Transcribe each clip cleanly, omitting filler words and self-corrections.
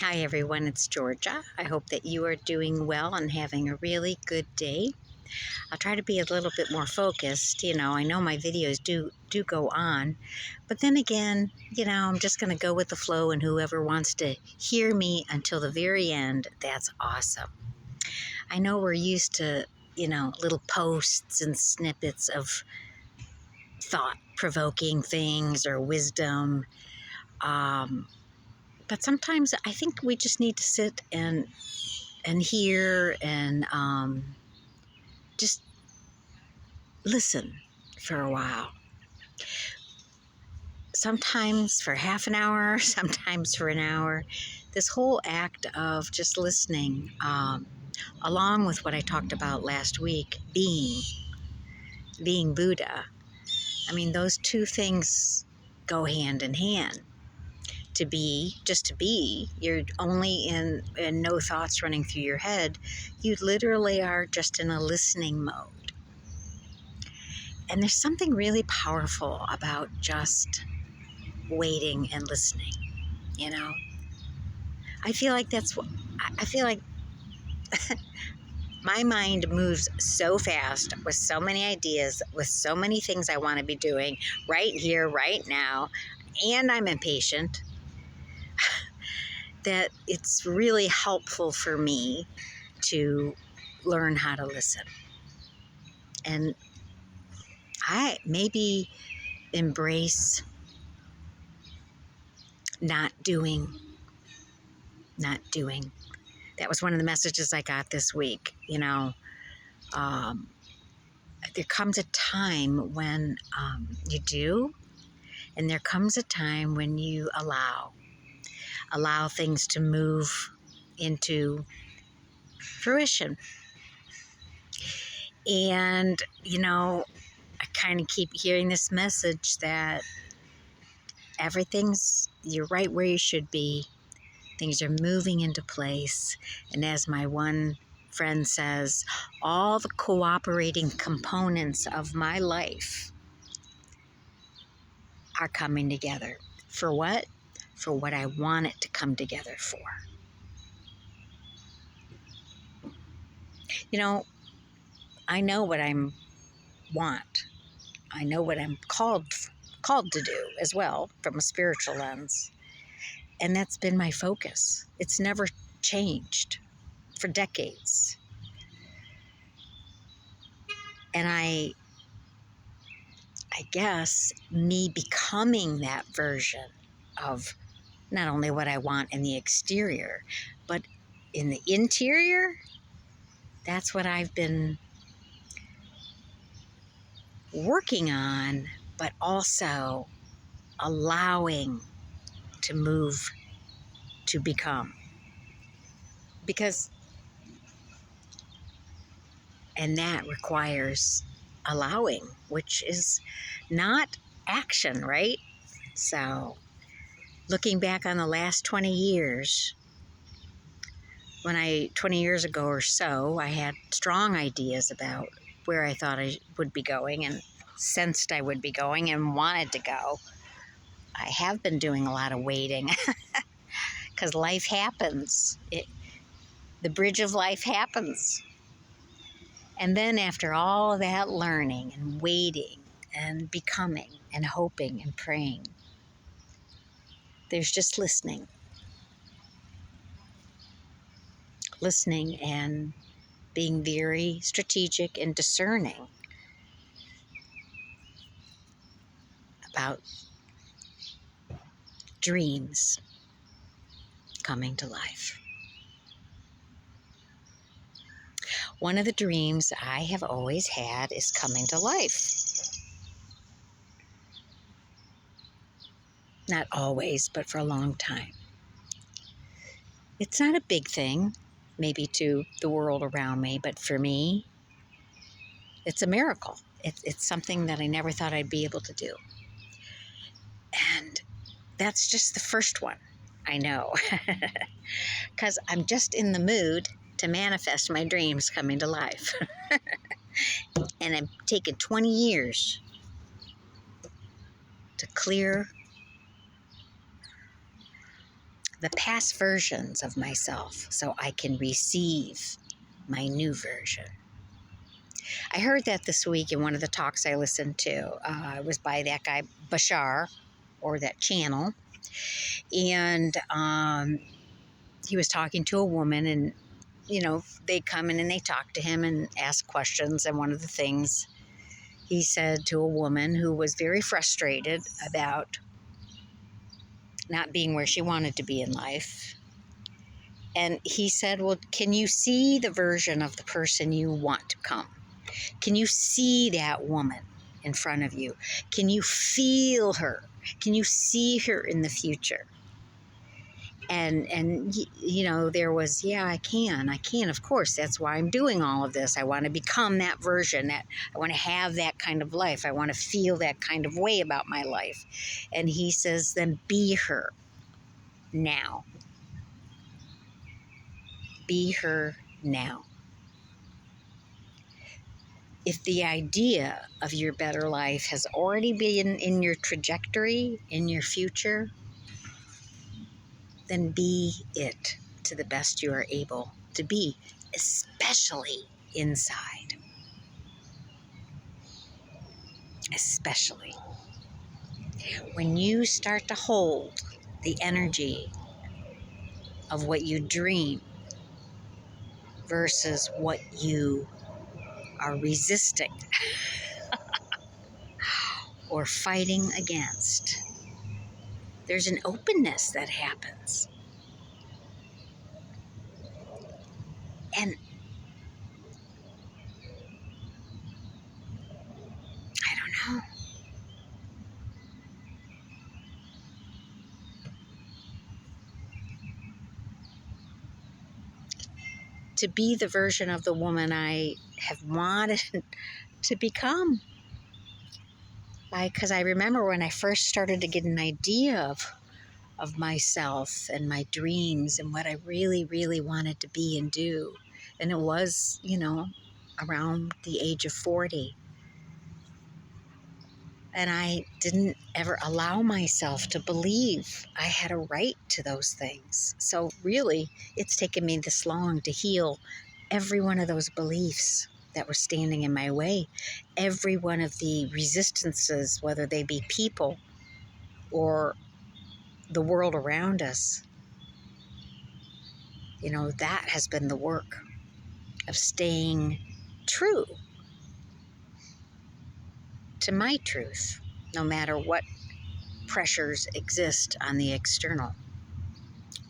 Hi everyone, it's Georgia. I hope that you are doing well and having a really good day. I'll try to be a little bit more focused. I know my videos do go on, but then again, I'm just going to go with the flow, and whoever wants to hear me until the very end, that's awesome. I know we're used to, little posts and snippets of thought-provoking things or wisdom. But sometimes I think we just need to sit and hear and just listen for a while. Sometimes for half an hour, sometimes for an hour. This whole act of just listening, along with what I talked about last week, being Buddha. I mean, those two things go hand in hand. Just to be, you're only in no thoughts running through your head. You literally are just in a listening mode. And there's something really powerful about just waiting and listening, I feel like my mind moves so fast with so many ideas, with so many things I want to be doing right here, right now, and I'm impatient, that it's really helpful for me to learn how to listen. And I maybe embrace not doing. That was one of the messages I got this week. There comes a time when you do, and there comes a time when you allow things to move into fruition. And, I kind of keep hearing this message that you're right where you should be. Things are moving into place. And as my one friend says, all the cooperating components of my life are coming together. For what? For what I want it to come together for. I know what I want. I know what I'm called to do as well from a spiritual lens. And that's been my focus. It's never changed for decades. And I guess me becoming that version of not only what I want in the exterior, but in the interior, that's what I've been working on, but also allowing to move to become. And that requires allowing, which is not action, right? So looking back on the last 20 years, 20 years ago or so, I had strong ideas about where I thought I would be going and sensed I would be going and wanted to go. I have been doing a lot of waiting because life happens. The bridge of life happens. And then after all of that learning and waiting and becoming and hoping and praying, there's just listening. Listening and being very strategic and discerning about dreams coming to life. One of the dreams I have always had is coming to life. Not always, but for a long time. It's not a big thing, maybe to the world around me, but for me, it's a miracle. It's something that I never thought I'd be able to do. And that's just the first one, I know. Because I'm just in the mood to manifest my dreams coming to life. And I've taken 20 years to clear the past versions of myself so I can receive my new version. I heard that this week in one of the talks I listened to. It was by that guy, Bashar, or that channel. And he was talking to a woman, and, they come in and they talk to him and ask questions. And one of the things he said to a woman who was very frustrated about not being where she wanted to be in life. And he said, well, can you see the version of the person you want to come? Can you see that woman in front of you? Can you feel her? Can you see her in the future? And there was, yeah, I can, of course. That's why I'm doing all of this. I want to become that version, that I want to have that kind of life. I want to feel that kind of way about my life. And he says, then be her now. Be her now. If the idea of your better life has already been in your trajectory, in your future, then be it to the best you are able to be, especially inside. Especially when you start to hold the energy of what you dream versus what you are resisting or fighting against, there's an openness that happens. And I don't know. To be the version of the woman I have wanted to become. Because I remember when I first started to get an idea of myself and my dreams and what I really, really wanted to be and do. And it was, around the age of 40. And I didn't ever allow myself to believe I had a right to those things. So really, it's taken me this long to heal every one of those beliefs that were standing in my way. Every one of the resistances, whether they be people or the world around us. That has been the work of staying true to my truth, no matter what pressures exist on the external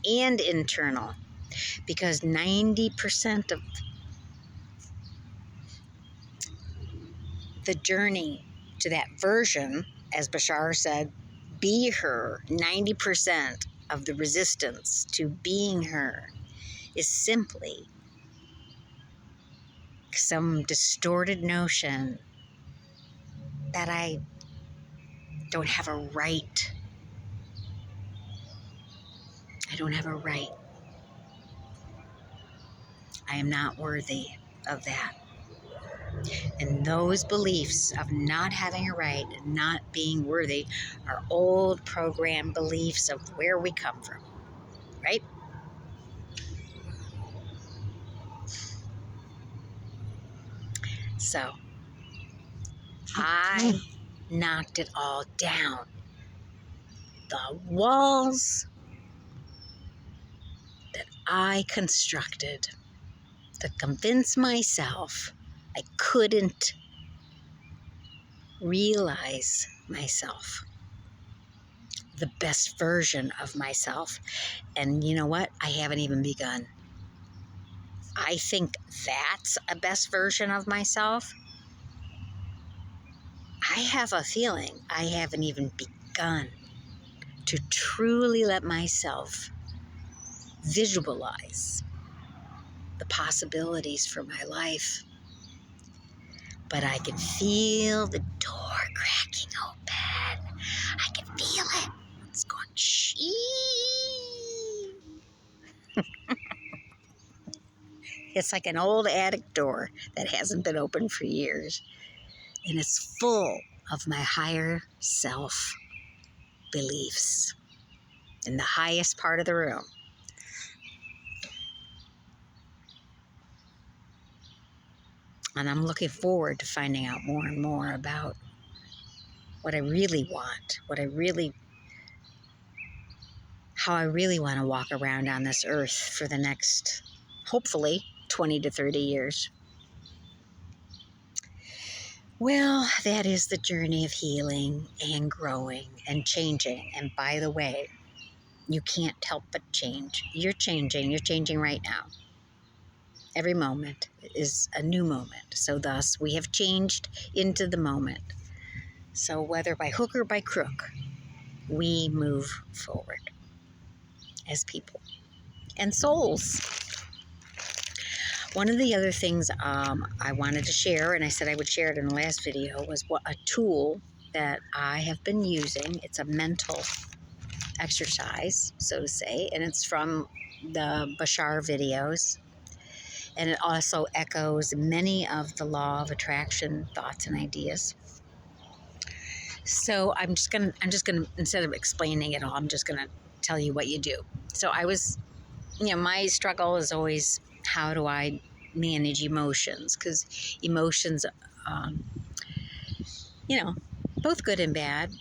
and internal, because 90% of the journey to that version, as Bashar said, be her, 90% of the resistance to being her is simply some distorted notion that I don't have a right. I don't have a right. I am not worthy of that. And those beliefs of not having a right and not being worthy are old program beliefs of where we come from, right? So I knocked it all down. The walls that I constructed to convince myself I couldn't realize myself, the best version of myself. And you know what? I haven't even begun. I think that's a best version of myself. I have a feeling I haven't even begun to truly let myself visualize the possibilities for my life. But I can feel the door cracking open. I can feel it. It's going, shee. It's like an old attic door that hasn't been opened for years. And it's full of my higher self beliefs in the highest part of the room. And I'm looking forward to finding out more and more about what I really want, how I really want to walk around on this earth for the next, hopefully, 20 to 30 years. Well, that is the journey of healing and growing and changing. And by the way, you can't help but change. You're changing right now. Every moment is a new moment. So thus, we have changed into the moment. So whether by hook or by crook, we move forward as people and souls. One of the other things I wanted to share, and I said I would share it in the last video, was a tool that I have been using. It's a mental exercise, so to say, and it's from the Bashar videos. And it also echoes many of the law of attraction thoughts and ideas. So I'm just gonna instead of explaining it all, I'm just gonna tell you what you do. So my struggle is always, how do I manage emotions? Because emotions, both good and bad,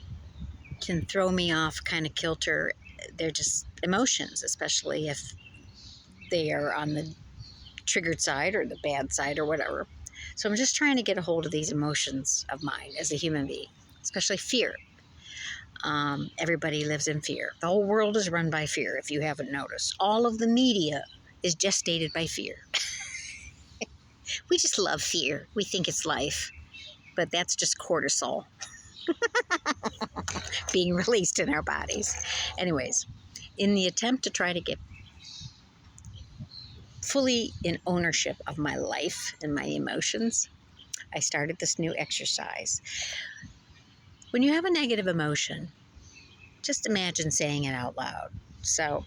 can throw me off kind of kilter. They're just emotions, especially if they are on the triggered side or the bad side or whatever. So I'm just trying to get a hold of these emotions of mine as a human being, especially fear. Everybody lives in fear. The whole world is run by fear, if you haven't noticed. All of the media is gestated by fear. We just love fear. We think it's life, but that's just cortisol being released in our bodies. Anyways, in the attempt to try to get fully in ownership of my life and my emotions, I started this new exercise. When you have a negative emotion, just imagine saying it out loud. So,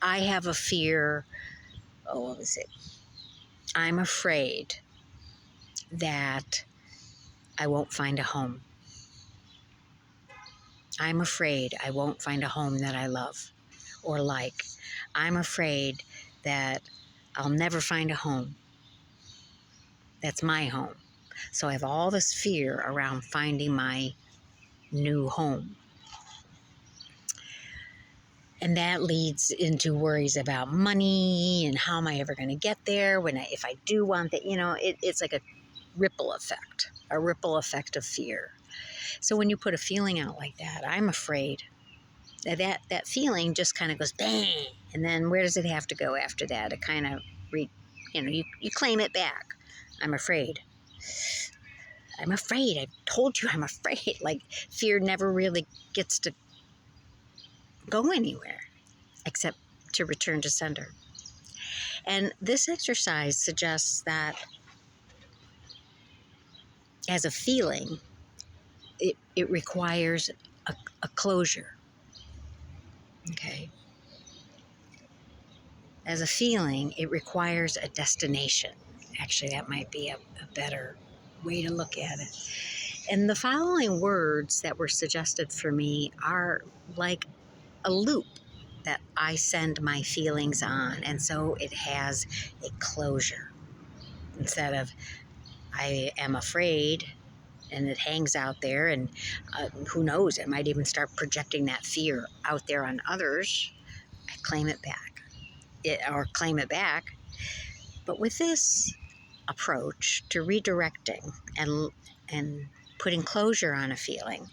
I have a fear. Oh, what was it? I'm afraid that I won't find a home. I'm afraid I won't find a home that I love or like. I'm afraid that I'll never find a home that's my home. So I have all this fear around finding my new home. And that leads into worries about money and how am I ever going to get there if I do want that. It's like a ripple effect of fear. So when you put a feeling out like that, I'm afraid, that feeling just kind of goes bang. And then where does it have to go after that? It kind of, you claim it back. I'm afraid. I'm afraid. I told you I'm afraid. Like, fear never really gets to go anywhere except to return to sender. And this exercise suggests that as a feeling, it requires a closure. Okay? As a feeling, it requires a destination. Actually, that might be a better way to look at it. And the following words that were suggested for me are like a loop that I send my feelings on. And so it has a closure. Instead of, I am afraid, and it hangs out there, and who knows, it might even start projecting that fear out there on others. I claim it back. But with this approach to redirecting and putting closure on a feeling,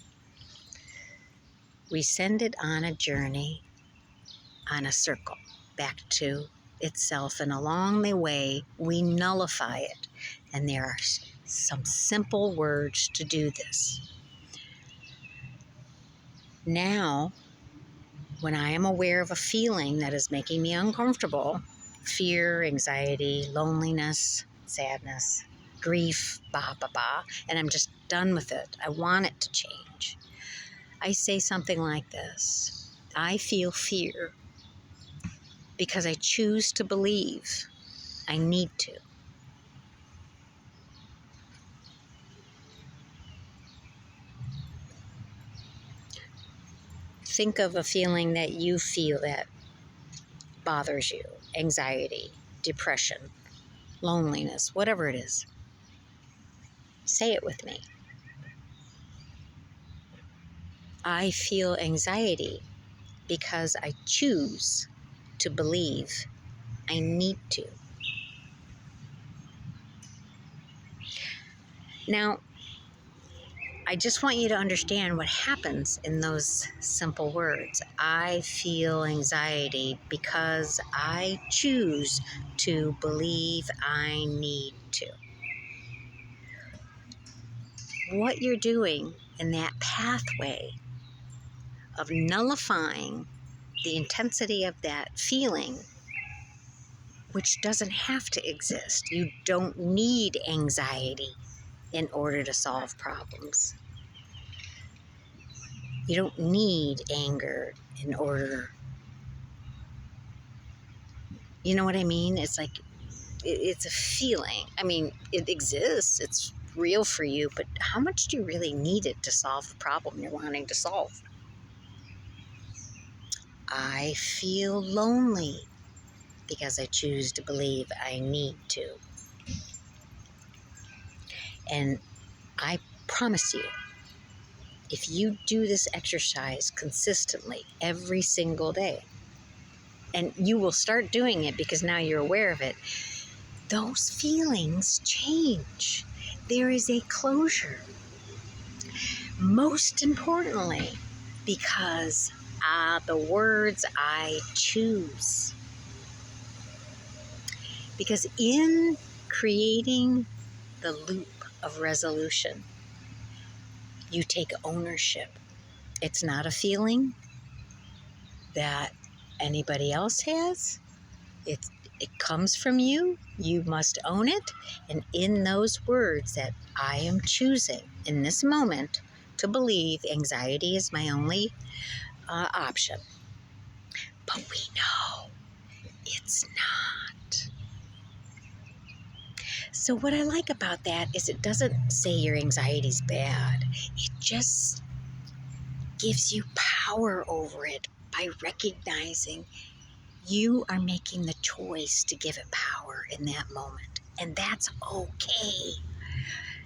we send it on a journey, on a circle, back to itself, and along the way, we nullify it. And there are some simple words to do this. Now, when I am aware of a feeling that is making me uncomfortable, fear, anxiety, loneliness, sadness, grief, and I'm just done with it, I want it to change, I say something like this: I feel fear because I choose to believe I need to. think of a feeling that you feel that bothers you, anxiety, depression, loneliness, whatever it is. Say it with me. I feel anxiety because I choose to believe I need to. Now, I just want you to understand what happens in those simple words. I feel anxiety because I choose to believe I need to. What you're doing in that pathway of nullifying the intensity of that feeling, which doesn't have to exist. You don't need anxiety in order to solve problems. You don't need anger in order. You know what I mean? It's like, it's a feeling. I mean, it exists. It's real for you, but how much do you really need it to solve the problem you're wanting to solve? I feel lonely because I choose to believe I need to. And I promise you, if you do this exercise consistently every single day, and you will start doing it because now you're aware of it, those feelings change. There is a closure. Most importantly, because the words I choose. Because in creating the loop of resolution, you take ownership. It's not a feeling that anybody else has. It comes from you. You must own it. And in those words that I am choosing in this moment to believe anxiety is my only option. But we know it's not. So what I like about that is it doesn't say your anxiety's bad. It just gives you power over it by recognizing you are making the choice to give it power in that moment. And that's okay.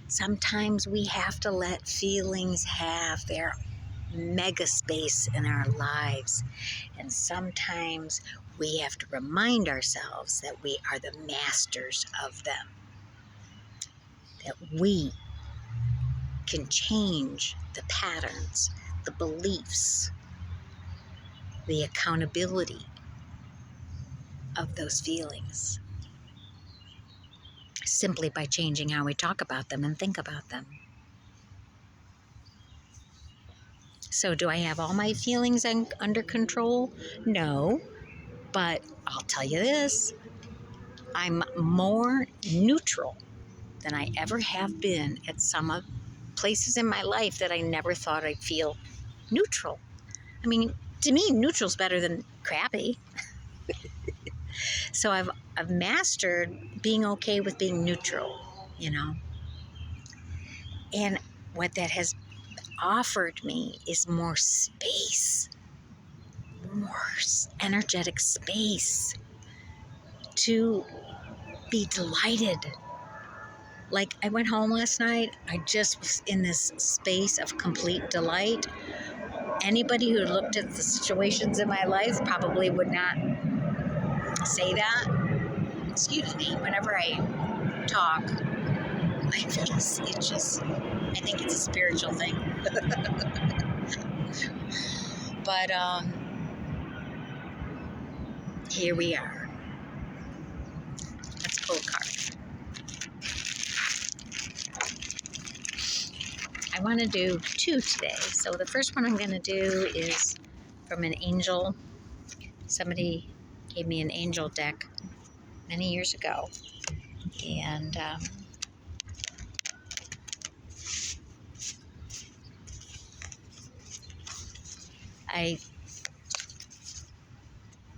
Sometimes we have to let feelings have their mega space in our lives. And sometimes we have to remind ourselves that we are the masters of them. That we can change the patterns, the beliefs, the accountability of those feelings simply by changing how we talk about them and think about them. So do I have all my feelings under control? No, but I'll tell you this, I'm more neutral than I ever have been at some places in my life that I never thought I'd feel neutral. I mean, to me, neutral's better than crappy. So I've mastered being okay with being neutral, you know. And what that has offered me is more space, more energetic space to be delighted. Like I went home last night, I just was in this space of complete delight. Anybody who looked at the situations in my life probably would not say that. Excuse me, whenever I talk, my face itches. I think it's a spiritual thing. But here we are. Let's pull a card. I want to do two today. So the first one I'm going to do is from an angel. Somebody gave me an angel deck many years ago. And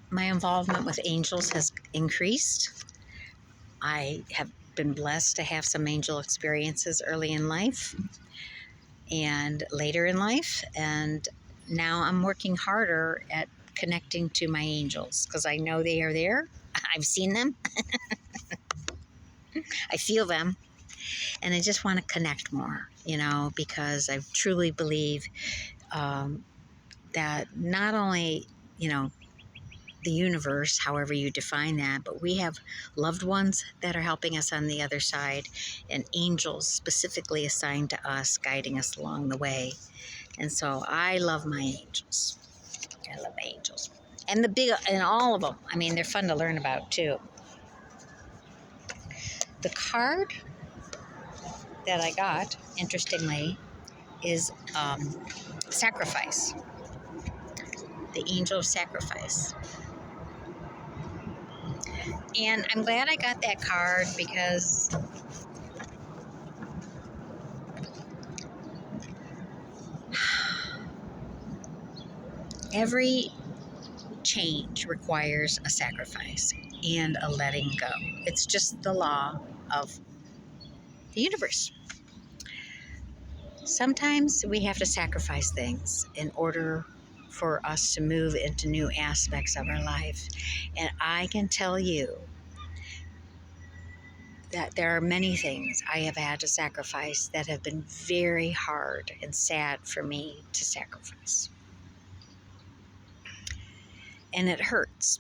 my involvement with angels has increased. I have been blessed to have some angel experiences early in life and later in life. And now I'm working harder at connecting to my angels because I know they are there. I've seen them. I feel them. And I just want to connect more, because I truly believe that not only, the universe, however you define that, but we have loved ones that are helping us on the other side, and angels specifically assigned to us, guiding us along the way. And so I love my angels. I love my angels. And and all of them. I mean, they're fun to learn about too. The card that I got, interestingly, is sacrifice. The angel of sacrifice. And I'm glad I got that card because every change requires a sacrifice and a letting go. It's just the law of the universe. Sometimes we have to sacrifice things in order for us to move into new aspects of our life. And I can tell you that there are many things I have had to sacrifice that have been very hard and sad for me to sacrifice. And it hurts.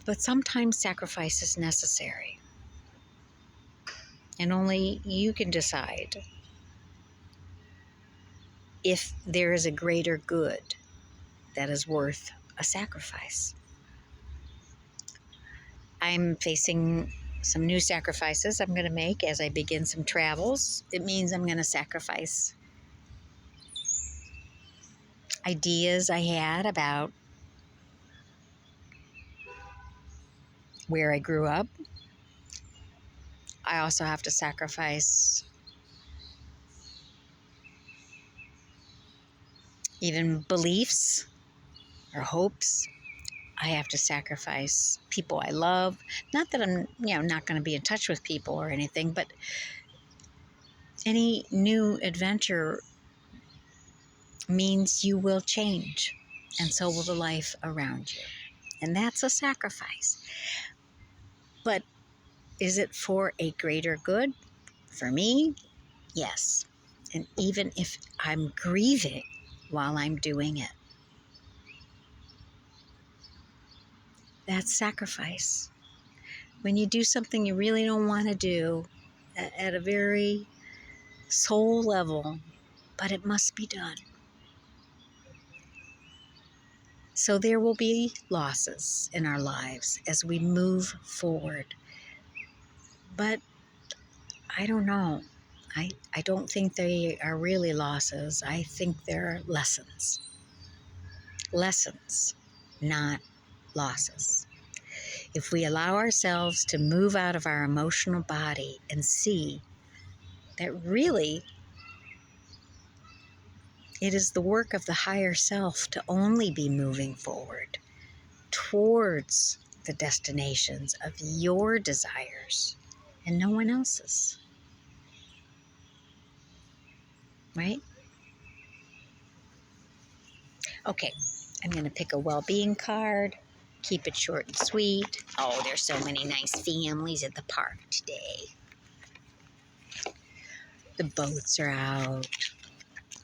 But sometimes sacrifice is necessary. And only you can decide if there is a greater good that is worth a sacrifice. I'm facing some new sacrifices I'm going to make as I begin some travels. It means I'm going to sacrifice ideas I had about where I grew up. I also have to sacrifice even beliefs or hopes. I have to sacrifice people I love. Not that I'm, not going to be in touch with people or anything, but any new adventure means you will change, and so will the life around you. And that's a sacrifice. But is it for a greater good? For me, yes. And even if I'm grieving while I'm doing it, that's sacrifice. When you do something you really don't want to do at a very soul level, but it must be done. So there will be losses in our lives as we move forward. But I don't know. I don't think they are really losses. I think they're lessons. Lessons, not losses. If we allow ourselves to move out of our emotional body and see that really it is the work of the higher self to only be moving forward towards the destinations of your desires and no one else's. Right? Okay, I'm going to pick a well-being card. Keep it short and sweet. Oh, there's so many nice families at the park today. The boats are out.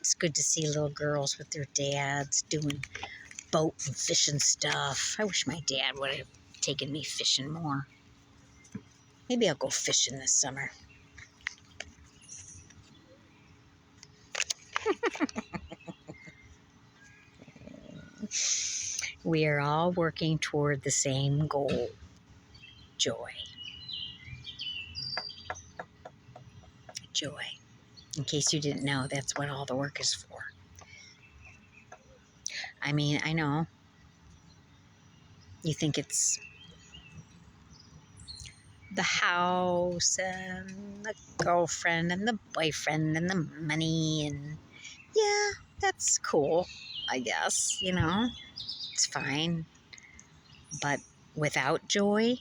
It's good to see little girls with their dads doing boat and fishing stuff. I wish my dad would have taken me fishing more. Maybe I'll go fishing this summer. We are all working toward the same goal. Joy. Joy. In case you didn't know, that's what all the work is for. I mean, I know you think it's the house and the girlfriend and the boyfriend and the money, and yeah, that's cool, I guess, it's fine. But without joy,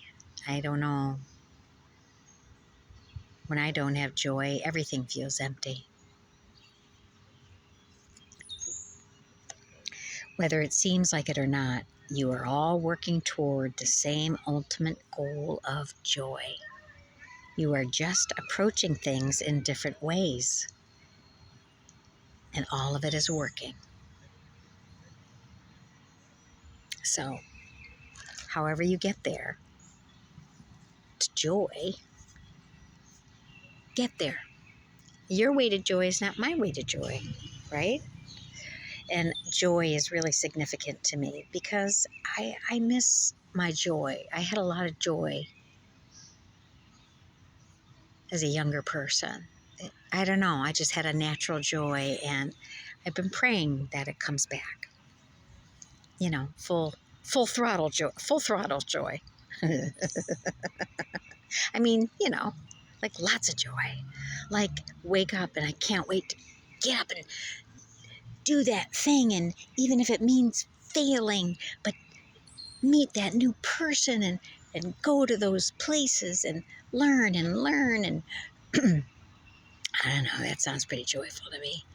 I don't know. When I don't have joy, everything feels empty. Whether it seems like it or not, you are all working toward the same ultimate goal of joy. You are just approaching things in different ways, and all of it is working. So, however you get there to joy, get there. Your way to joy is not my way to joy, right? And joy is really significant to me because I miss my joy. I had a lot of joy as a younger person. I don't know, I just had a natural joy, and I've been praying that it comes back. You know, full throttle joy, full throttle joy. I mean, you know, like lots of joy. Like wake up and I can't wait to get up and do that thing, and even if it means failing, but meet that new person and go to those places and learn and I don't know, that sounds pretty joyful to me.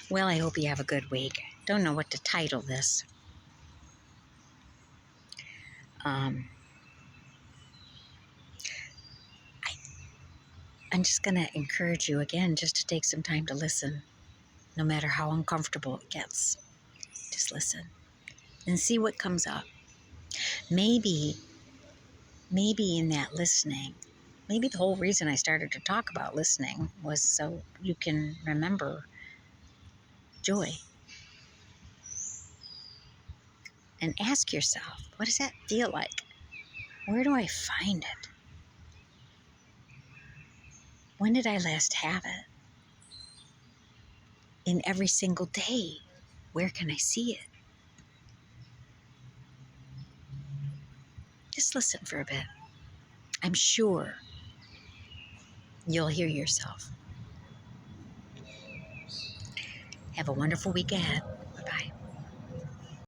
Well, I hope you have a good week. Don't know what to title this. Um, I'm just going to encourage you again just to take some time to listen, no matter how uncomfortable it gets. Just listen and see what comes up. Maybe in that listening, maybe the whole reason I started to talk about listening was so you can remember joy. And ask yourself, what does that feel like? Where do I find it? When did I last have it? In every single day, where can I see it? Just listen for a bit. I'm sure you'll hear yourself. Have a wonderful week ahead.